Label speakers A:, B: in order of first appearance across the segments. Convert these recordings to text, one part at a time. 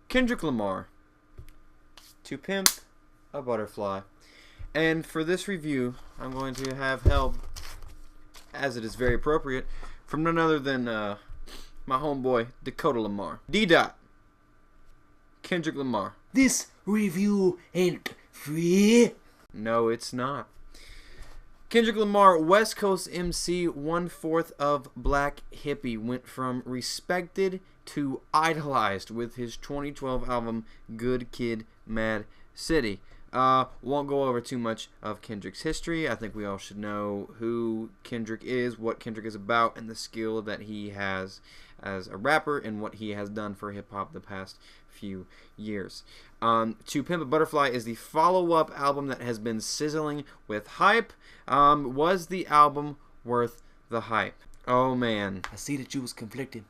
A: Kendrick Lamar, To Pimp a Butterfly. And for this review, I'm going to have help, as it is very appropriate, from none other than my homeboy, Dakota Lamar. D-Dot. Kendrick Lamar.
B: This review ain't free.
A: No, it's not. Kendrick Lamar, West Coast MC, 1/4 of Black Hippie, went from respected to idolized with his 2012 album, Good Kid, Mad City. Won't go over too much of Kendrick's history. I think we all should know who Kendrick is, what Kendrick is about, and the skill that he has as a rapper and what he has done for hip-hop the past few years. To Pimp a Butterfly is the follow-up album that has been sizzling with hype. Was the album worth the hype? Oh, man.
B: I see that you was conflicted.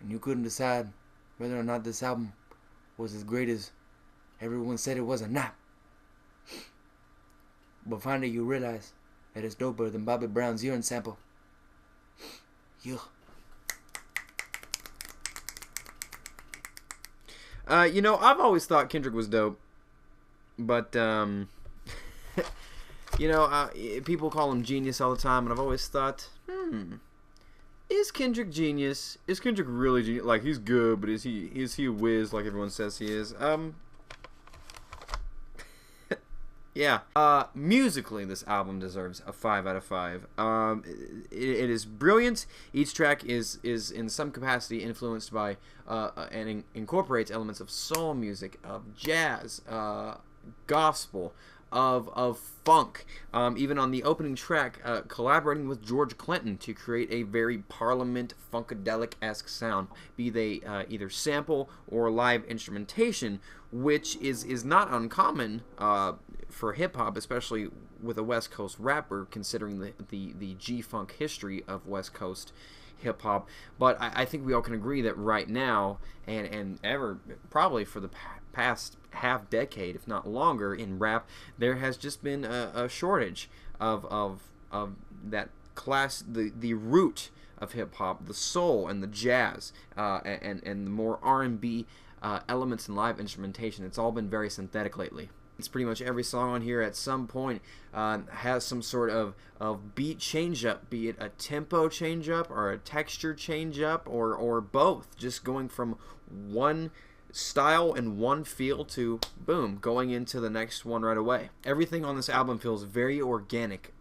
B: And you couldn't decide whether or not this album was as great as everyone said it was or not. But finally you realize that it's doper than Bobby Brown's urine sample. Yeah.
A: You know, I've always thought Kendrick was dope. But, you know, people call him genius all the time. And I've always thought, is Kendrick genius? Is Kendrick really genius? Like, he's good, but is he a whiz like everyone says he is? Yeah. Musically, this album deserves a 5 out of 5. It is brilliant. Each track is in some capacity influenced by and incorporates elements of soul music, of jazz, gospel, of funk. Even on the opening track, collaborating with George Clinton to create a very Parliament funkadelic-esque sound, be they either sample or live instrumentation, which is not uncommon for hip-hop, especially with a West Coast rapper, considering the G-Funk history of West Coast hip-hop. But I think we all can agree that right now, and ever, probably for the past half decade, if not longer, in rap, there has just been a shortage of that class, the root of hip-hop, the soul and the jazz, and the more R&B elements and live instrumentation. It's all been very synthetic lately. It's pretty much every song on here at some point has some sort of beat change-up, be it a tempo change-up or a texture change-up or both, just going from one style and one feel to, boom, going into the next one right away. Everything on this album feels very organic.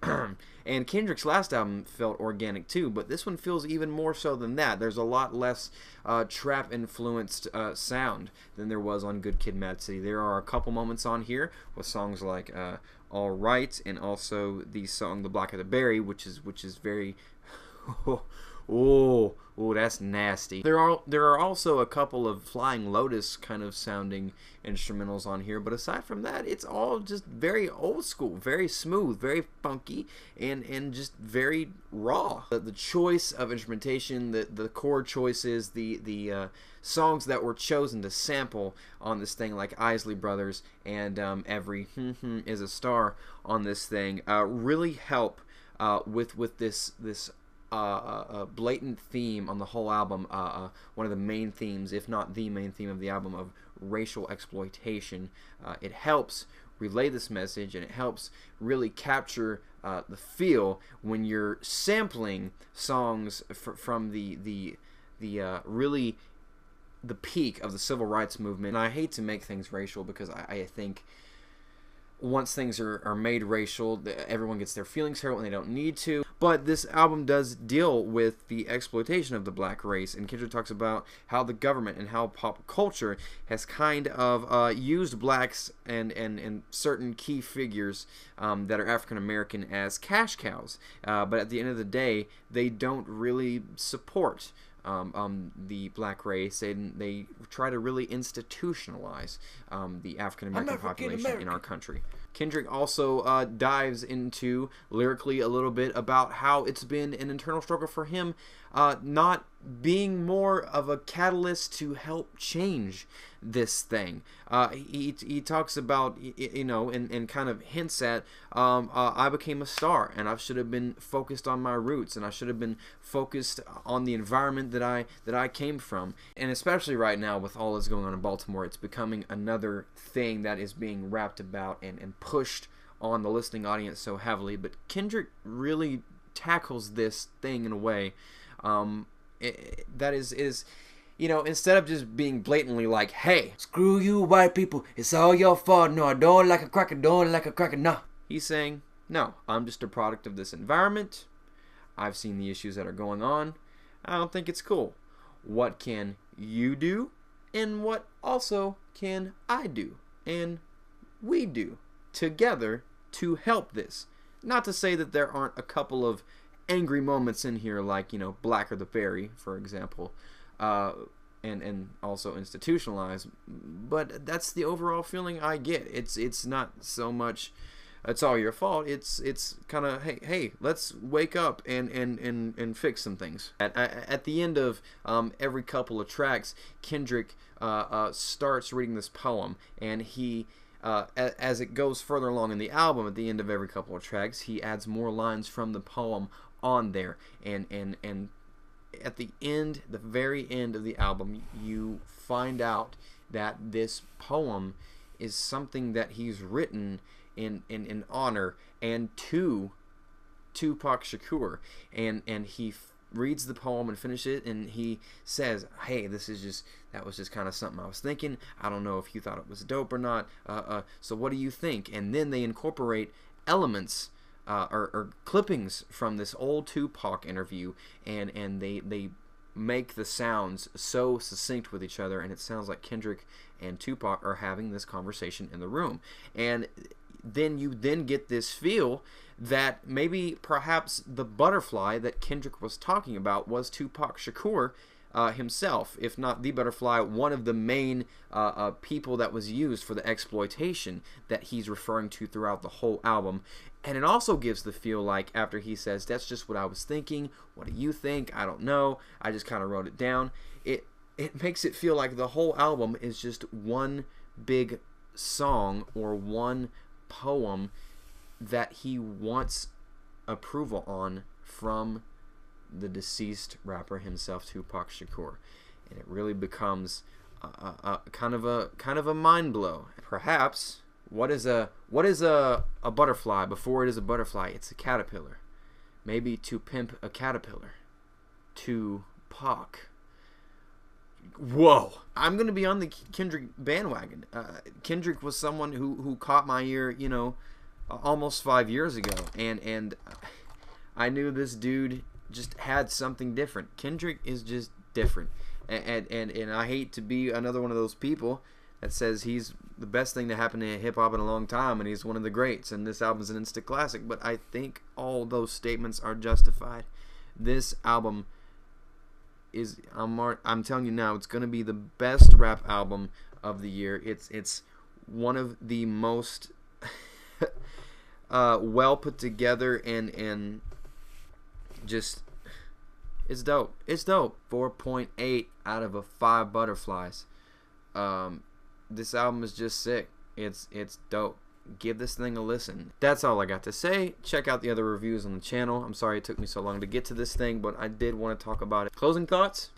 A: And Kendrick's last album felt organic too, but this one feels even more so than that. There's a lot less trap-influenced sound than there was on Good Kid, Mad City. There are a couple moments on here with songs like All Right, and also the song The Blacker the Berry, which is very... Oh, that's nasty. There are also a couple of Flying Lotus kind of sounding instrumentals on here, but aside from that, it's all just very old school, very smooth, very funky, and just very raw. The choice of instrumentation, the chord choices, the songs that were chosen to sample on this thing, like Isley Brothers and Every is a Star on this thing, really help with this blatant theme on the whole album, one of the main themes, if not the main theme of the album, of racial exploitation. It helps relay this message, and it helps really capture the feel when you're sampling songs from the really the peak of the civil rights movement. And I hate to make things racial, because I think once things are made racial, everyone gets their feelings hurt when they don't need to. But this album does deal with the exploitation of the black race, and Kendrick talks about how the government and how pop culture has kind of used blacks and certain key figures that are African American as cash cows. But at the end of the day, they don't really support the black race, and they try to really institutionalize the African American population in our country. Kendrick also dives into lyrically a little bit about how it's been an internal struggle for him, not being more of a catalyst to help change this thing. He talks about, you know, and kind of hints at, I became a star and I should have been focused on my roots, and I should have been focused on the environment that I came from. And especially right now with all that's going on in Baltimore, it's becoming another thing that is being wrapped about and pushed on the listening audience so heavily. But Kendrick really tackles this thing in a way that is, you know, instead of just being blatantly like, hey,
B: screw you white people, it's all your fault, no, I don't like a cracker, don't like a cracker, no.
A: He's saying, no, I'm just a product of this environment. I've seen the issues that are going on. I don't think it's cool. What can you do? And what also can I do? And we do together to help this. Not to say that there aren't a couple of angry moments in here, like, you know, Blacker the Berry, for example, and also institutionalized, but that's the overall feeling I get. It's not so much it's all your fault. It's kind of, hey, let's wake up and fix some things. At the end of every couple of tracks, Kendrick starts reading this poem, and he as it goes further along in the album, at the end of every couple of tracks, he adds more lines from the poem on there, and at the end, the very end of the album, you find out that this poem is something that he's written in honor and to Tupac Shakur, and he reads the poem and finishes it, and he says, hey, that was just kind of something I was thinking. I don't know if you thought it was dope or not, so what do you think? And then they incorporate elements or clippings from this old Tupac interview, and they make the sounds so succinct with each other, and it sounds like Kendrick and Tupac are having this conversation in the room. And then you get this feel that maybe perhaps the butterfly that Kendrick was talking about was Tupac Shakur himself, if not the butterfly, one of the main people that was used for the exploitation that he's referring to throughout the whole album. And it also gives the feel like, after he says, that's just what I was thinking, what do you think? I don't know, I just kind of wrote it down. It makes it feel like the whole album is just one big song or one poem that he wants approval on from the deceased rapper himself, Tupac Shakur. And it really becomes a kind of a mind blow. Perhaps what is a butterfly before it is a butterfly? It's a caterpillar. Maybe to pimp a caterpillar. Tupac. Whoa! I'm gonna be on the Kendrick bandwagon. Kendrick was someone who caught my ear, you know, almost 5 years ago, and I knew this dude just had something different. Kendrick is just different, and I hate to be another one of those people that says he's the best thing to happen to hip hop in a long time, and he's one of the greats, and this album's an instant classic. But I think all those statements are justified. This album is, I'm telling you now, it's gonna be the best rap album of the year. It's one of the most well put together, and just, it's dope. It's dope. 4.8 out of 5 butterflies. This album is just sick. It's dope. Give this thing a listen. That's all I got to say. Check out the other reviews on the channel. I'm sorry it took me so long to get to this thing, but I did want to talk about it. Closing thoughts?